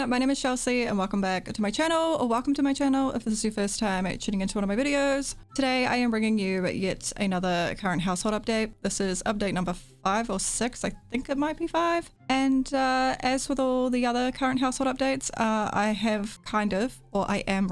everyone, my name is Shellsea and welcome back to my channel, or welcome to my channel if this is your first time tuning into one of my videos. Today I am bringing you yet another current household update. This is update number 5 or 6, I think it might be 5. And as with all the other current household updates, I am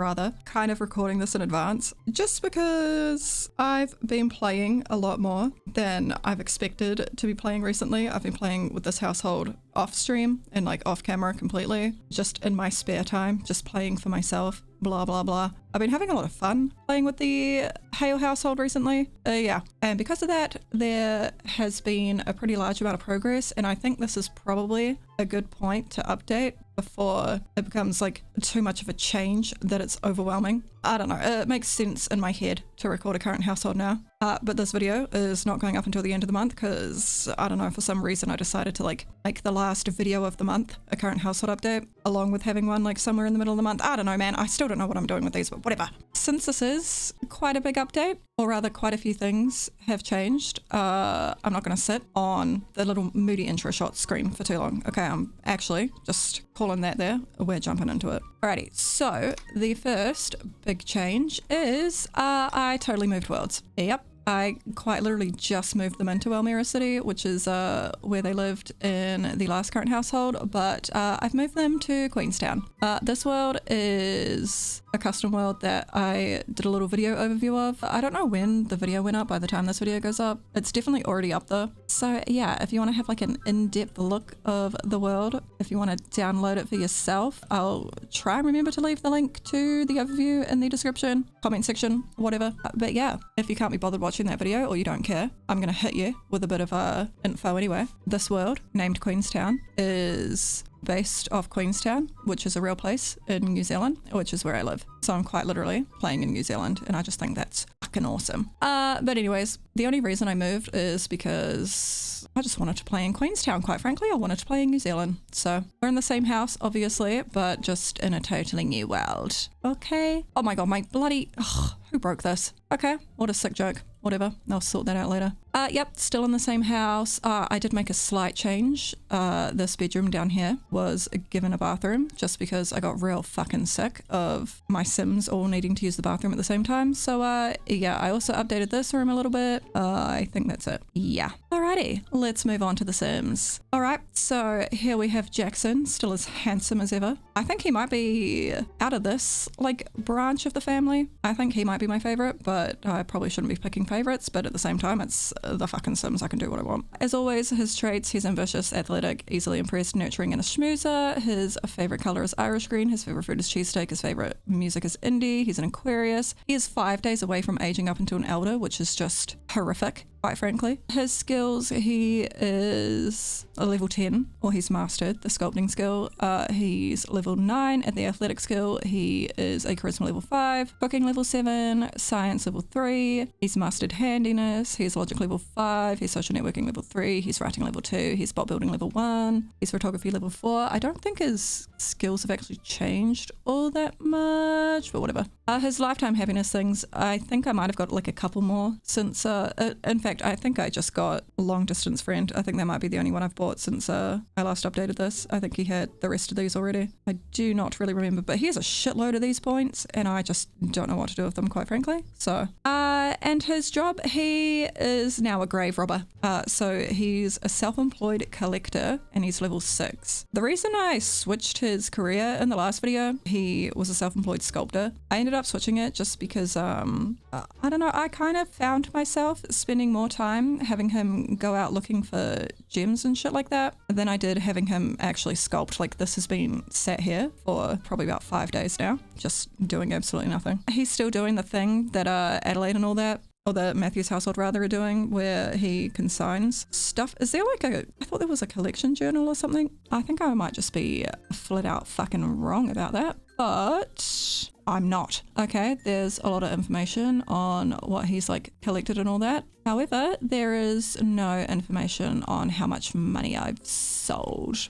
recording this in advance just because I've been playing a lot more than I've expected to be playing recently. I've been playing with this household off stream and like off camera completely, just in my spare time, just playing for myself, blah blah blah. I've been having a lot of fun playing with the Hale household recently. And because of that, there has been a pretty large amount of progress, and I think this is probably a good point to update before it becomes like too much of a change that it's overwhelming. I don't know, it makes sense in my head to record a current household now. But this video is not going up until the end of the month because, I don't know, for some reason I decided to like make the last video of the month a current household update, along with having one like somewhere in the middle of the month. I don't know, man. I still don't know what I'm doing with these, but whatever. Since this is quite a big update, or rather quite a few things have changed, I'm not going to sit on the little moody intro shot screen for too long. Okay, I'm actually just calling that there. We're jumping into it. Alrighty, so the first big change is I totally moved worlds. Yep. I quite literally just moved them into Elmira City, which is where they lived in the last current household, but I've moved them to Queenstown. This world is a custom world that I did a little video overview of. I don't know when the video went up by the time this video goes up. It's definitely already up though. So yeah, if you want to have like an in-depth look of the world, if you want to download it for yourself, I'll try and remember to leave the link to the overview in the description, comment section, whatever. But yeah, if you can't be bothered watching that video or you don't care, I'm gonna hit you with a bit of info anyway. This world, named Queenstown, is based off Queenstown, which is a real place in New Zealand, which is where I live. So I'm quite literally playing in New Zealand, and I just think that's fucking awesome. But anyways, the only reason I moved is because I just wanted to play in Queenstown, quite frankly. I wanted to play in New Zealand. So we're in the same house, obviously, but just in a totally new world. Okay. Oh my god, my bloody... Ugh, who broke this? Okay, what a sick joke. Whatever, I'll sort that out later. Yep, still in the same house. I did make a slight change. This bedroom down here was given a bathroom just because I got real fucking sick of my Sims all needing to use the bathroom at the same time. So yeah, I also updated this room a little bit. I think that's it. Yeah. Alrighty, let's move on to the Sims. Alright, so here we have Jackson, still as handsome as ever. I think he might be out of this like branch of the family. I think he might be my favorite, but I probably shouldn't be picking favorites, but at the same time, it's the fucking Sims. I can do what I want. As always, his traits: he's ambitious, athletic, easily impressed, nurturing, and a schmoozer. His favorite color is Irish green. His favorite food is cheesesteak. His favorite music is indie. He's an Aquarius. He is 5 days away from aging up into an elder, which is just horrific, quite frankly. His skills: he is a level 10, or he's mastered the sculpting skill. He's level 9 at the athletic skill. He is a charisma level 5, cooking level 7, science level 3. He's mastered handiness. He's logic level 5. He's social networking level 3. He's writing level 2. He's bot building level 1. He's photography level 4. I don't think his skills have actually changed all that much, but whatever. His lifetime happiness things, I think I might have got like a couple more since, in fact, I think I just got long distance friend. I think that might be the only one I've bought since I last updated this. I think he had the rest of these already. I do not really remember, but he has a shitload of these points and I just don't know what to do with them, quite frankly. So, and his job, he is now a grave robber. So he's a self-employed collector and he's level 6. The reason I switched his career in the last video, he was a self-employed sculptor. I ended up switching it just because, I don't know, I kind of found myself spending more time having him go out looking for gems and shit like that than I did having him actually sculpt. Like, this has been sat here for probably about 5 days now, just doing absolutely nothing. He's still doing the thing that Adelaide and all that, or the Matthews household rather, are doing, where he consigns stuff. Is there like I thought there was a collection journal or something. I think I might just be flat out fucking wrong about that, but I'm not. Okay, there's a lot of information on what he's like collected and all that. However, there is no information on how much money I've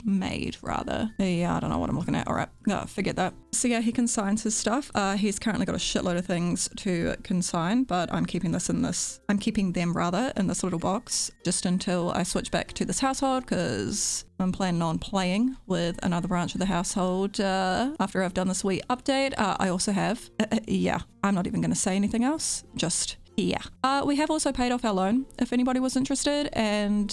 made rather. Yeah, I don't know what I'm looking at. All right, no, forget that. So yeah, he consigns his stuff. He's currently got a shitload of things to consign, but I'm keeping them rather in this little box just until I switch back to this household, because I'm planning on playing with another branch of the household after I've done this wee update. I also have, yeah, I'm not even going to say anything else, just yeah. We have also paid off our loan, if anybody was interested, and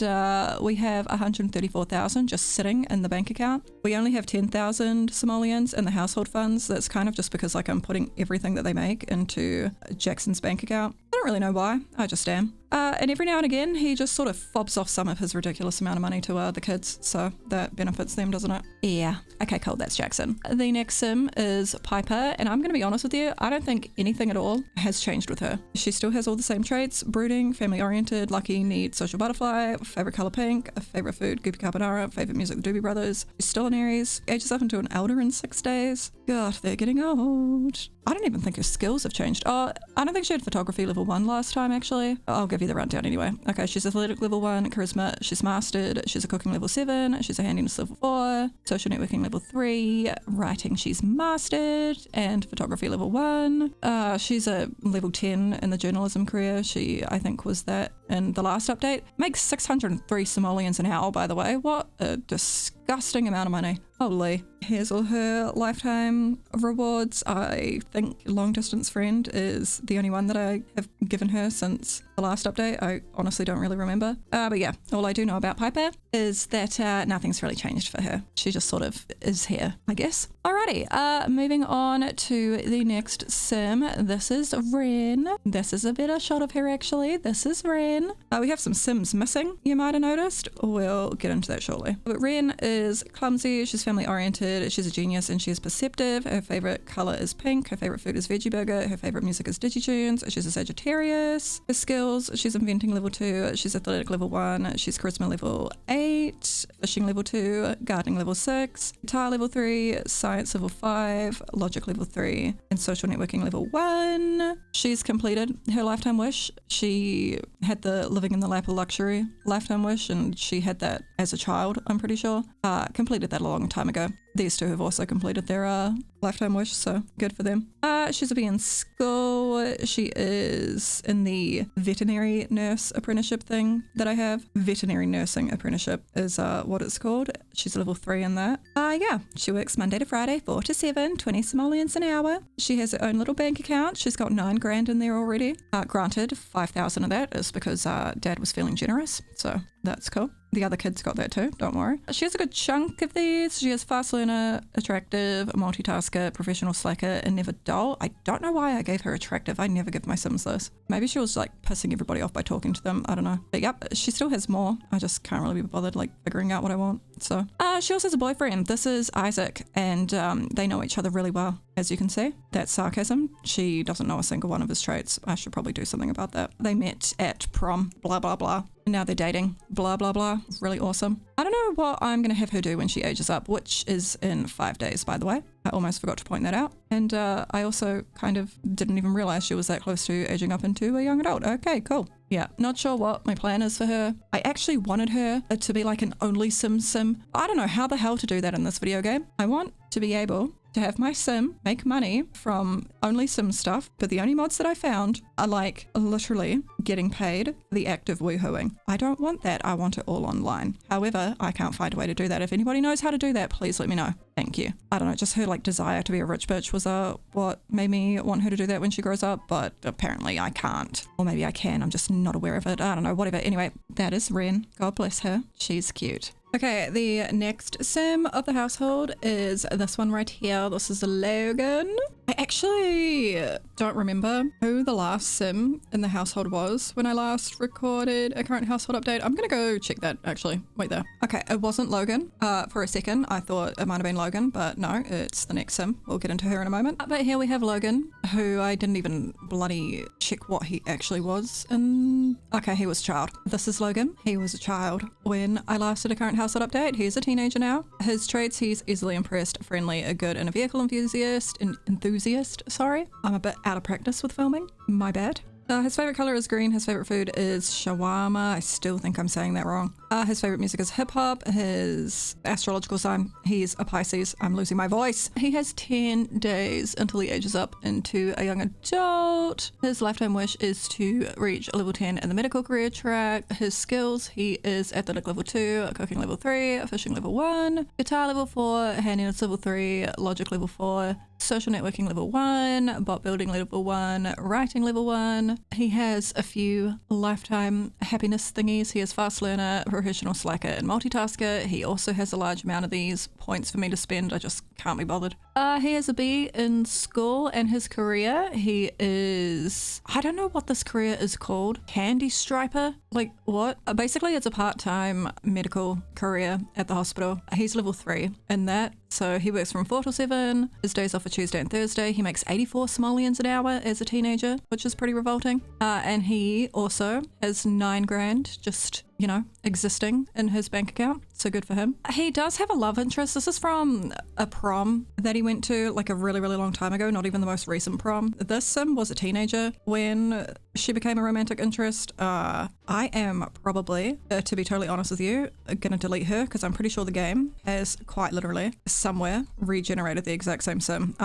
we have 134,000 just sitting in the bank account. We only have 10,000 simoleons in the household funds. That's kind of just because like I'm putting everything that they make into Jackson's bank account. I don't really know why, I just am. And every now and again, he just sort of fobs off some of his ridiculous amount of money to the kids, so that benefits them, doesn't it? Yeah. Okay, cool, that's Jackson. The next sim is Piper, and I'm going to be honest with you, I don't think anything at all has changed with her. She still has all the same traits: brooding, family-oriented, lucky, neat, social butterfly, favorite color pink, a favorite food, goofy carbonara, favorite music, the Doobie Brothers. She's still an Aries, ages up into an elder in 6 days. God, they're getting old. I don't even think her skills have changed. Oh, I don't think she had photography level 1 last time, actually. I'll give you the rundown anyway. Okay, she's athletic level 1, charisma, she's mastered, she's a cooking level 7, she's a handiness level 4, social networking level 3, writing she's mastered, and photography level 1. She's a level 10 in the journalism career. She, I think, was that in the last update. Makes 603 simoleons an hour, by the way. What a disgusting amount of money. Holy. Here's all her lifetime rewards. I think long distance friend is the only one that I have given her since the last update. I honestly don't really remember. But yeah, all I do know about Piper is that nothing's really changed for her. She just sort of is here, I guess. Alrighty, moving on to the next sim. This is Ren. This is a better shot of her, actually. This is Ren. We have some sims missing, you might have noticed. We'll get into that shortly. But Ren is clumsy, she's family oriented, she's a genius, and she is perceptive. Her favorite color is pink, her favorite food is veggie burger, her favorite music is digitunes, she's a Sagittarius. Her skills, she's inventing level 2, she's athletic level 1, she's charisma level 8, fishing level 2, gardening level 6, guitar level 3, science level 5, logic level 3, and social networking level 1. She's completed her lifetime wish. She had the living in the lap of luxury lifetime wish, and she had that as a child, I'm pretty sure. Completed that a long time ago. These two have also completed their lifetime wish, so good for them. She's a B in school. She is in the veterinary nurse apprenticeship thing that I have. Veterinary nursing apprenticeship is what it's called. She's level 3 in that. Yeah, she works Monday to Friday, 4 to 7, 20 simoleons an hour. She has her own little bank account. She's got 9 grand in there already. Granted, 5,000 of that is because Dad was feeling generous, so that's cool. The other kids got that too, don't worry. She has a good chunk of these. She is fast learner, attractive, multitasker, professional slacker, and never dull. I don't know why I gave her attractive. I never give my sims this. Maybe she was like pissing everybody off by talking to them. I don't know. But yep, she still has more. I just can't really be bothered like figuring out what I want. So she also has a boyfriend. This is Isaac, and they know each other really well. As you can see, that's sarcasm. She doesn't know a single one of his traits. I should probably do something about that. They met at prom, blah, blah, blah. And now they're dating, blah, blah, blah. Really awesome. I don't know what I'm going to have her do when she ages up, which is in 5 days, by the way. I almost forgot to point that out. And I also kind of didn't even realize she was that close to aging up into a young adult. Okay, cool. Yeah, not sure what my plan is for her. I actually wanted her to be like an only sim. I don't know how the hell to do that in this video game. I want to be able to have my sim make money from only sim stuff, but the only mods that I found are like literally getting paid for the act of woohooing. I don't want that. I want it all online. However, I can't find a way to do that. If anybody knows how to do that, please let me know. Thank you. I don't know, just her like desire to be a rich bitch was what made me want her to do that when she grows up, but apparently I can't. Or maybe I can, I'm just not aware of it. I don't know, whatever. Anyway, that is Ren. God bless her. She's cute. Okay, the next sim of the household is this one right here. This is Logan. I actually don't remember who the last sim in the household was when I last recorded a current household update. I'm gonna go check that actually. Wait there. Okay, it wasn't Logan. For a second, I thought it might have been Logan, but no, it's the next sim. We'll get into her in a moment. But here we have Logan, who I didn't even bloody check what he actually was. And okay, he was a child. This is Logan. He was a child when I last did a current household update. He's a teenager now. His traits, he's easily impressed, friendly, a good and a vehicle enthusiast, sorry. I'm a bit out of practice with filming. My bad. His favorite color is green. His favorite food is shawarma. I still think I'm saying that wrong. His favorite music is hip hop. His astrological sign, he's a Pisces. I'm losing my voice. He has 10 days until he ages up into a young adult. His lifetime wish is to reach level 10 in the medical career track. His skills, he is athletic level 2, cooking level 3, fishing level 1, guitar level 4, handiness level 3, logic level 4, social networking level 1, bot building level 1, writing level 1. He has a few lifetime happiness thingies. He is fast learner, professional slacker, and multitasker. He also has a large amount of these points for me to spend. I just can't be bothered. He has a B in school, and his career, he is, I don't know what this career is called. Candy striper? Like what? Basically, it's a part-time medical career at the hospital. He's level 3 in that. So he works from 4 till 7. His days off are Tuesday and Thursday. He makes 84 simoleons an hour as a teenager, which is pretty revolting. And he also has 9 grand just, you know, existing in his bank account. So good for him. He does have a love interest. This is from a prom that he went to like a really, really long time ago, not even the most recent prom. This sim was a teenager when she became a romantic interest. I am probably, to be totally honest with you, gonna delete her because I'm pretty sure the game has quite literally somewhere regenerated the exact same sim.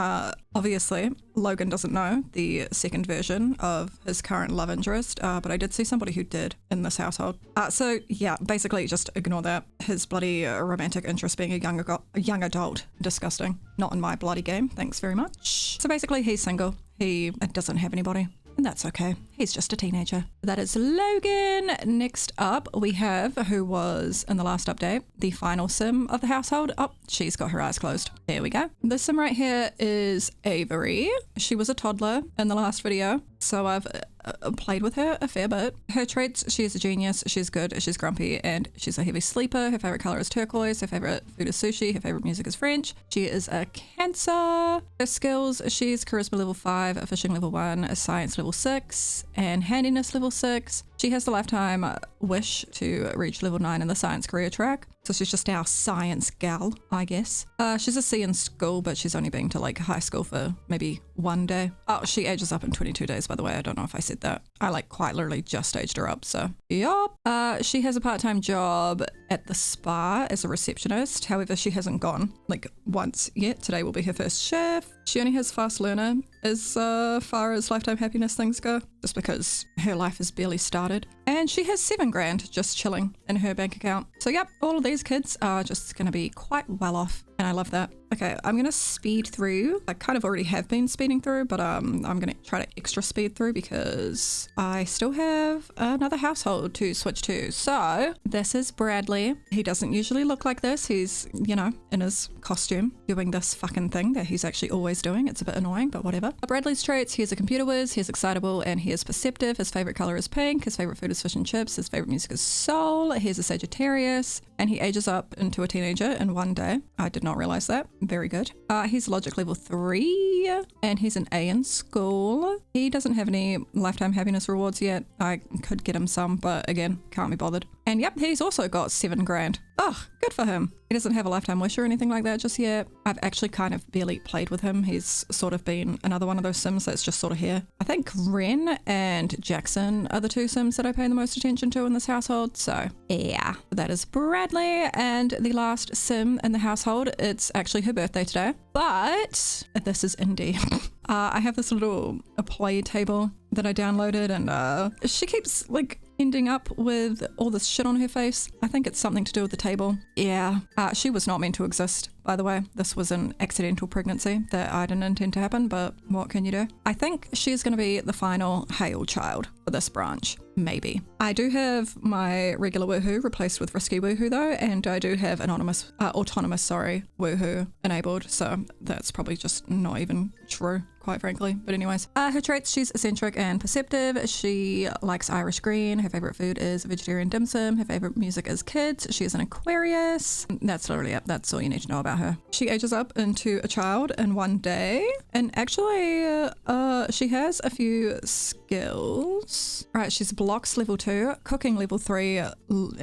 Obviously, Logan doesn't know the second version of his current love interest, but I did see somebody who did in this household. So yeah, basically just ignore that. His bloody romantic interest being a young adult. Disgusting. Not in my bloody game. Thanks very much. So basically he's single. He doesn't have anybody. And that's okay. He's just a teenager. That is Logan. Next up, we have, who was in the last update, the final sim of the household. Oh, she's got her eyes closed. There we go. This sim right here is Avery. She was a toddler in the last video, so I've played with her a fair bit. Her traits, she is a genius, she's good, she's grumpy, and she's a heavy sleeper. Her favorite color is turquoise, her favorite food is sushi, her favorite music is French. She is a Cancer. Her skills, she's charisma level 5, fishing level 1, science level 6, and handiness level 6. She has the lifetime wish to reach level 9 in the science career track. So she's just our science gal, I guess. She's a C in school, but she's only been to like high school for maybe 1 day. Oh, she ages up in 22 days, by the way. I don't know if I said that. I like quite literally just aged her up, so yup. She has a part-time job at the spa as a receptionist. However, she hasn't gone like once yet. Today will be her first shift. She only has fast learner as far as lifetime happiness things go, just because her life has barely started. And she has 7 grand just chilling in her bank account. So yep, all of these kids are just going to be quite well off. And I love that. Okay, I'm going to speed through. I kind of already have been speeding through, but I'm going to try to extra speed through because I still have another household to switch to. So this is Bradley. He doesn't usually look like this. He's, you know, in his costume doing this fucking thing that he's actually always doing. It's a bit annoying, but whatever. Bradley's traits, he is a computer whiz, he is excitable, and he is perceptive. His favorite color is pink. His favorite food is fish and chips. His favorite music is soul. He's a Sagittarius, and he ages up into a teenager in 1 day. I did not realize that. Very good. He's logic level 3, and he's an A in school. He doesn't have any lifetime happiness rewards yet. I could get him some, but again, can't be bothered. And yep, he's also got 7 grand. Oh, good for him. He doesn't have a lifetime wish or anything like that just yet. I've actually kind of barely played with him. He's sort of been another one of those sims that's just sort of here. I think Ren and Jackson are the 2 sims that I pay the most attention to in this household. So yeah, that is Bradley. And the last sim in the household, it's actually her birthday today, but this is Indy. I have this little play table that I downloaded, and she keeps like ending up with all this shit on her face. I think it's something to do with the table. Yeah, she was not meant to exist, by the way. This was an accidental pregnancy that I didn't intend to happen, but what can you do? I think she's going to be the final Hale child for this branch. Maybe. I do have my regular woohoo replaced with risky woohoo though, and I do have autonomous woohoo enabled, so that's probably just not even true, quite frankly. But anyways, her traits, she's eccentric and perceptive. She likes Irish green. Her favorite food is vegetarian dim sum. Her favorite music is kids. She is an Aquarius. That's literally it. That's all you need to know about her. She ages up into a child in 1 day, and actually she has a few skills. Right, she's blocks level 2, cooking level 3,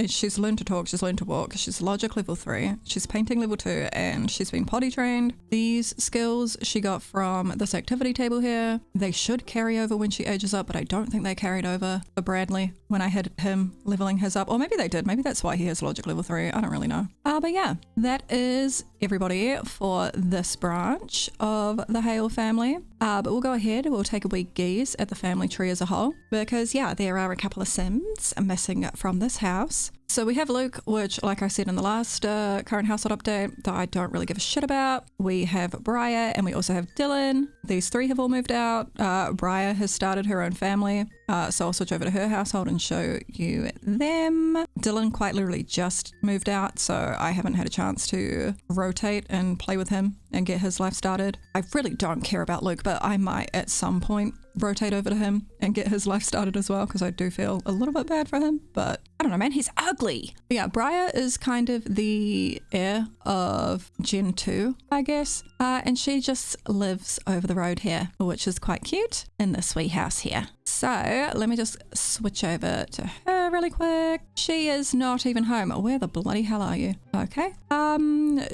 she's learned to talk, she's learned to walk, she's logic level 3, she's painting level 2, and she's been potty trained. These skills she got from this activity activity table here. They should carry over when she ages up, but I don't think they carried over for Bradley when I had him leveling his up. Or maybe they did. Maybe that's why he has logic level 3. I don't really know. But yeah, that is everybody for this branch of the Hale family. But we'll go ahead, we'll take a wee gaze at the family tree as a whole, because yeah, there are a couple of Sims missing from this house. So we have Luke, which, like I said in the last current household update, that I don't really give a shit about. We have Briar, and we also have Dylan. These 3 have all moved out. Briar has started her own family, so I'll switch over to her household and show you them. Dylan quite literally just moved out, so I haven't had a chance to rotate and play with him and get his life started. I really don't care about Luke, but I might at some point rotate over to him and get his life started as well, because I do feel a little bit bad for him, but I don't know, man, he's ugly. But yeah, Briar is kind of the heir of Gen 2, I guess, and she just lives over the road here, which is quite cute in this wee house here. So let me just switch over to her really quick. She is not even home. Where the bloody hell are you? Okay.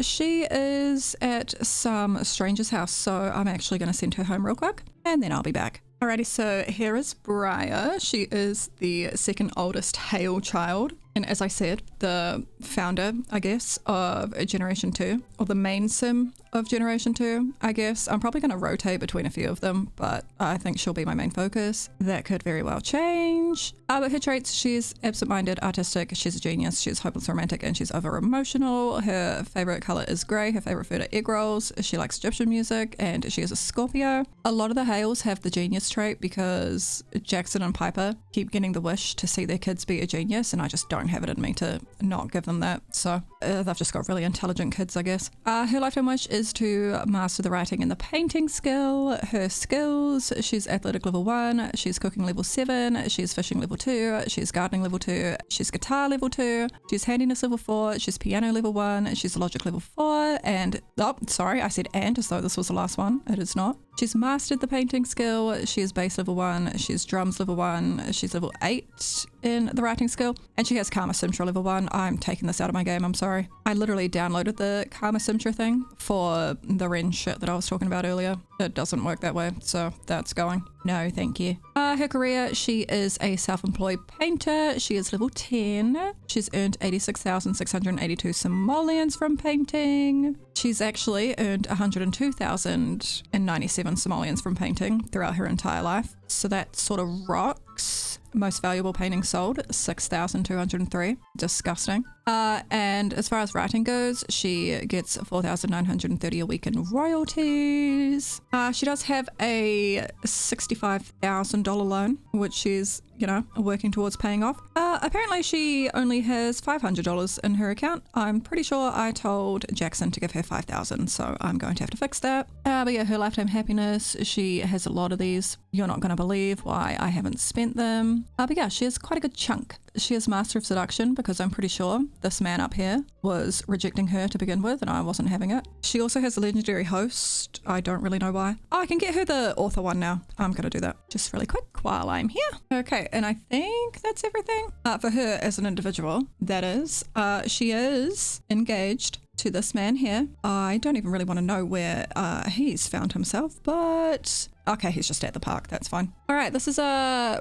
She is at some stranger's house, so I'm actually going to send her home real quick, and then I'll be back. Alrighty, so here is Briar. She is the second oldest Hale child. And as I said, the founder, I guess, of Generation 2, or the main sim of Generation 2, I guess. I'm probably going to rotate between a few of them, but I think she'll be my main focus. That could very well change. But her traits, she's absent-minded, artistic, she's a genius, she's hopeless romantic, and she's over-emotional. Her favorite color is grey, her favorite food are egg rolls, she likes Egyptian music, and she is a Scorpio. A lot of the Hales have the genius trait because Jackson and Piper keep getting the wish to see their kids be a genius, and I just don't have it in me to not give them that. So they've just got really intelligent kids, I guess. Her lifetime wish is to master the writing and the painting skill. Her skills, she's athletic level 1, she's cooking level 7, she's fishing level 2, she's gardening level 2, she's guitar level 2, she's handiness level 4, she's piano level 1, she's logic level 4, and oh sorry, I said and as though this was the last one. It is not. She's mastered the painting skill, she is bass level 1, she's drums level 1, she's level 8 in the writing skill, and she has Karma Simtra level 1. I'm taking this out of my game, I'm sorry. I literally downloaded the Karma Simtra thing for the Ren shit that I was talking about earlier. It doesn't work that way, so that's going. No, thank you. Her career, she is a self-employed painter. She is level 10. She's earned 86,682 simoleons from painting. She's actually earned 102,097 simoleons from painting throughout her entire life. So that sort of rocks. Most valuable painting sold, 6,203. Disgusting. And as far as writing goes, she gets 4,930 a week in royalties. She does have a $65,000 loan, which she's, you know, working towards paying off. Apparently she only has $500 in her account. I'm pretty sure I told Jackson to give her 5,000, so I'm going to have to fix that. But yeah, her lifetime happiness, she has a lot of these. You're not going to believe why I haven't spent them. But yeah, she has quite a good chunk. She is Master of Seduction because I'm pretty sure this man up here was rejecting her to begin with and I wasn't having it. She also has a legendary host. I don't really know why. Oh, I can get her the author one now. I'm going to do that just really quick while I'm here. Okay, and I think that's everything. For her as an individual, that is, she is engaged to this man here. I don't even really want to know where he's found himself, but okay, he's just at the park. That's fine. All right, this is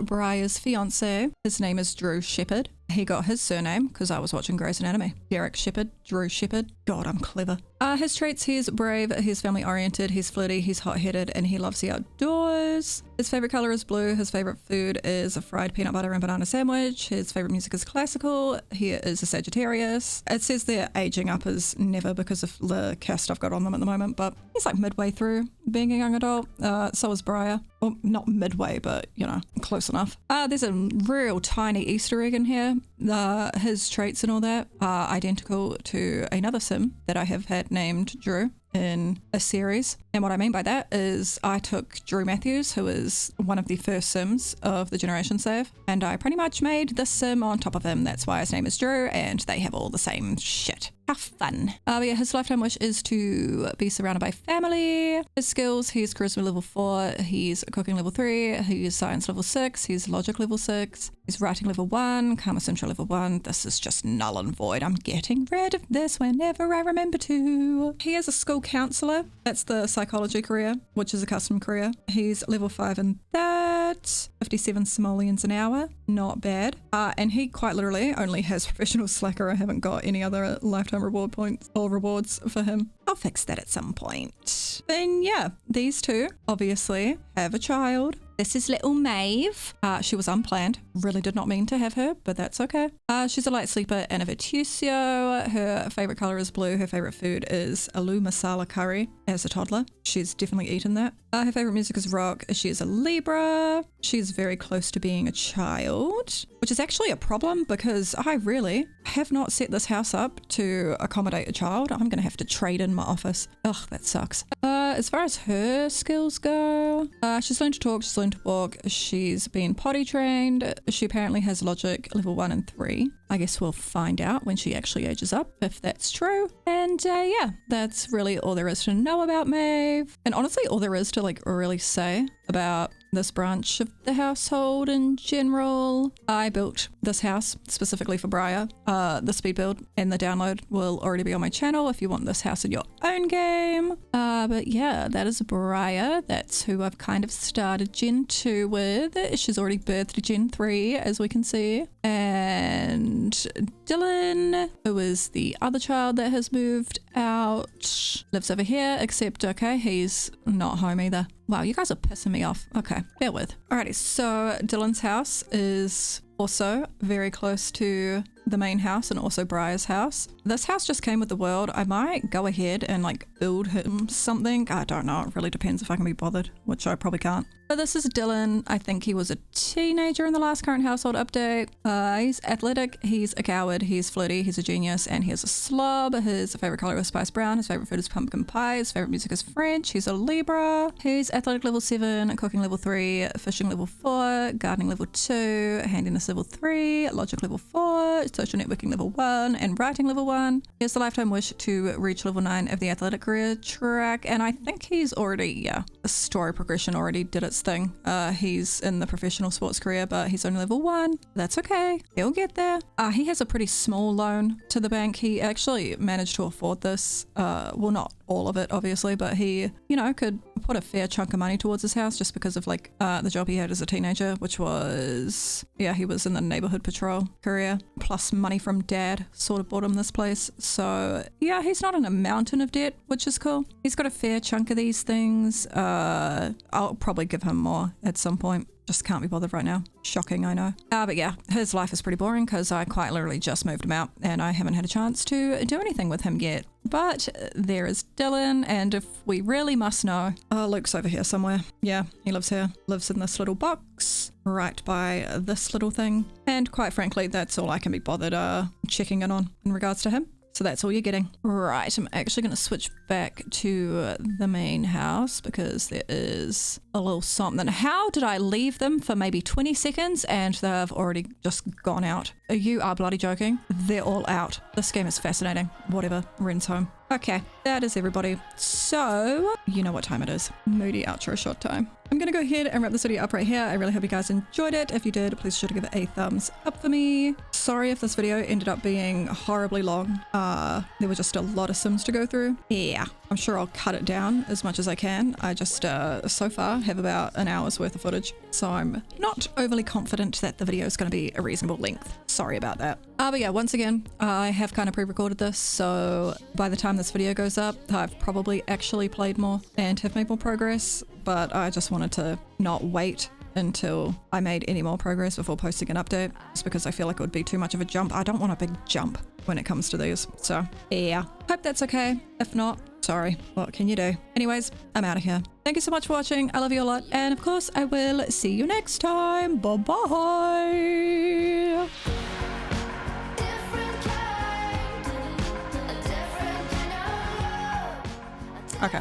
Briar's fiance. His name is Drew Shepherd. He got his surname because I was watching Grey's Anatomy. Derek Shepherd, Drew Shepherd. God, I'm clever. His traits, he's brave, he's family oriented, he's flirty, he's hot-headed, and he loves the outdoors. His favorite color is blue. His favorite food is a fried peanut butter and banana sandwich. His favorite music is classical. He is a Sagittarius. It says they're aging up as never because of the cast I've got on them at the moment, but he's like midway through being a young adult. So is Briar. Well, not midway, but you know, close enough. There's a real tiny Easter egg in here. His traits and all that are identical to another sim that I have had named Drew in a series. And what I mean by that is I took Drew Matthews, who is one of the first sims of the Generation Save, and I pretty much made this sim on top of him. That's why his name is Drew, and they have all the same shit. How fun. But yeah, his lifetime wish is to be surrounded by family. His skills, he's charisma level 4, he's cooking level 3, he's science level 6, he's logic level 6, he's writing level 1, Karma Simtra level 1. This is just null and void. I'm getting rid of this whenever I remember to. He is a school counselor. That's the psychology career, which is a custom career. He's level 5 in that. 57 simoleons an hour. Not bad. And he quite literally only has professional slacker. I haven't got any other lifetime reward points or rewards for him. I'll fix that at some point. Then yeah, these two obviously have a child. This is little Maeve. She was unplanned. Really did not mean to have her, but that's okay. She's a light sleeper and a virtuoso. Her favorite color is blue. Her favorite food is aloo masala curry as a toddler. She's definitely eaten that. Her favorite music is rock. She is a Libra. She's very close to being a child, which is actually a problem because I really have not set this house up to accommodate a child. I'm going to have to trade in my office. Ugh, that sucks. As far as her skills go, she's learned to talk, she's learned to walk, she's been potty trained. She apparently has logic level 1 and 3. I guess we'll find out when she actually ages up if that's true. And yeah, that's really all there is to know about Maeve. And honestly, all there is to like really say about this branch of the household in general. I built this house specifically for Briar. The speed build and the download will already be on my channel if you want this house in your own game. But yeah, that is Briar. That's who I've kind of started Gen 2 with. She's already birthed Gen 3, as we can see. And Dylan, who is the other child that has moved out, lives over here, except, okay, he's not home either. Wow, you guys are pissing me off. Okay, bear with. Alrighty, so Dylan's house is also very close to the main house and also Briar's house. This house just came with the world. I might go ahead and like build him something. I don't know. It really depends if I can be bothered, which I probably can't. But this is Dylan. I think he was a teenager in the last current household update. He's athletic, he's a coward, he's flirty, he's a genius, and he's a slob. His favorite color is spice brown. His favorite food is pumpkin pie. His favorite music is French. He's a Libra. He's athletic level 7, cooking level 3, fishing level 4, gardening level 2, handiness level 3, logic level 4, social networking level 1, and writing level 1. He has the lifetime wish to reach level 9 of the athletic career track, and I think he's already, yeah, the story progression already did its thing. He's in the professional sports career, but he's only level 1. That's okay. He'll get there. He has a pretty small loan to the bank. He actually managed to afford this. Well, not all of it, obviously, but he, you know, could put a fair chunk of money towards his house just because of like the job he had as a teenager, which was, yeah, he was in the neighborhood patrol career, plus money from dad sort of bought him this place. So yeah, he's not in a mountain of debt, which is cool. He's got a fair chunk of these things. I'll probably give him more at some point. Just can't be bothered right now. Shocking, I know. But yeah, his life is pretty boring because I quite literally just moved him out and I haven't had a chance to do anything with him yet. But there is Dylan, and if we really must know, Luke's over here somewhere. Yeah, he lives here. Lives in this little box right by this little thing. And quite frankly, that's all I can be bothered checking in on in regards to him. So that's all you're getting. Right, I'm actually going to switch back to the main house because there is a little something. How did I leave them for maybe 20 seconds and they've already just gone out? You are bloody joking. They're all out. This game is fascinating. Whatever, Ren's home. Okay, that is everybody. So, you know what time it is. Moody outro shot time. I'm going to go ahead and wrap this video up right here. I really hope you guys enjoyed it. If you did, please be sure to give it a thumbs up for me. Sorry if this video ended up being horribly long. There were just a lot of Sims to go through. Yeah, I'm sure I'll cut it down as much as I can. I just, so far, have about an hour's worth of footage. So I'm not overly confident that the video is going to be a reasonable length. Sorry about that. But yeah, once again, I have kind of pre-recorded this. So by the time this video goes up, I've probably actually played more and have made more progress. But I just wanted to not wait until I made any more progress before posting an update, just because I feel like it would be too much of a jump. I don't want a big jump when it comes to these. So yeah, hope that's okay. If not, sorry, what can you do? Anyways, I'm out of here. Thank you so much for watching. I love you a lot. And of course, I will see you next time. Bye-bye. Okay.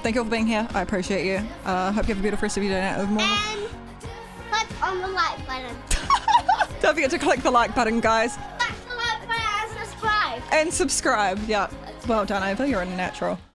Thank you all for being here. I appreciate you. Hope you have a beautiful rest of your day. And click on the like button. Don't forget to click the like button, guys. Click the like button and subscribe. And subscribe. Yeah. Well done, Ava. You're a natural.